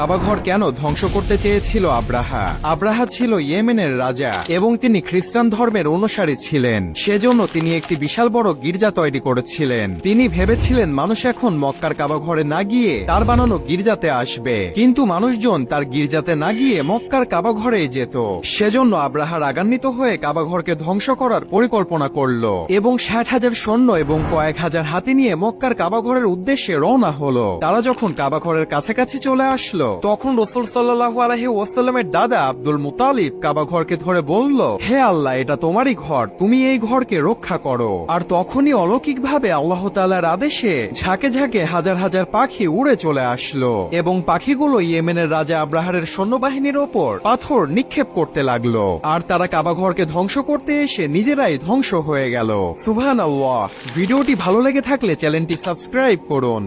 কাবাঘর কেন ধ্বংস করতে চেয়েছিল আব্রাহা? আব্রাহা ছিল ইয়েমেনের রাজা এবং তিনি খ্রিস্টান ধর্মের অনুসারী ছিলেন। সেজন্য তিনি একটি বিশাল বড় গির্জা তৈরি করেছিলেন। তিনি ভেবেছিলেন মানুষ এখন মক্কার কাবাঘরে না গিয়ে তার বানানো গির্জাতে আসবে, কিন্তু মানুষজন তার গির্জাতে না গিয়ে মক্কার কাবাঘরেই যেত। সেজন্য আব্রাহা রাগান্বিত হয়ে কাবাঘরকে ধ্বংস করার পরিকল্পনা করল এবং 60,000 সৈন্য এবং কয়েক হাজার হাতি নিয়ে মক্কার কাবাঘরের উদ্দেশ্যে রওনা হলো। তারা যখন কাবাঘরের কাছাকাছি চলে আসলো তখন রাসূল সাল্লাল্লাহু আলাইহি ওয়াসাল্লামের দাদা আব্দুল মুতালিব কাবাঘরকে ধরে বলল, হে আল্লাহ, এটা তোমারই ঘর, তুমি এই ঘরকে রক্ষা করো। আর তখনই অলৌকিকভাবে আল্লাহ তাআলার আদেশে ঝাঁকে ঝাঁকে হাজার হাজার পাখি উড়ে চলে আসলো এবং পাখিগুলো ইয়েমেনের রাজা আব্রাহারের সৈন্যবাহিনীর ওপর পাথর নিক্ষেপ করতে লাগলো। আর তারা কাবাঘরকে ধ্বংস করতে এসে নিজেরাই ধ্বংস হয়ে গেল। সুবহানাল্লাহ। ভিডিওটি ভালো লেগে থাকলে চ্যানেলটি সাবস্ক্রাইব করুন।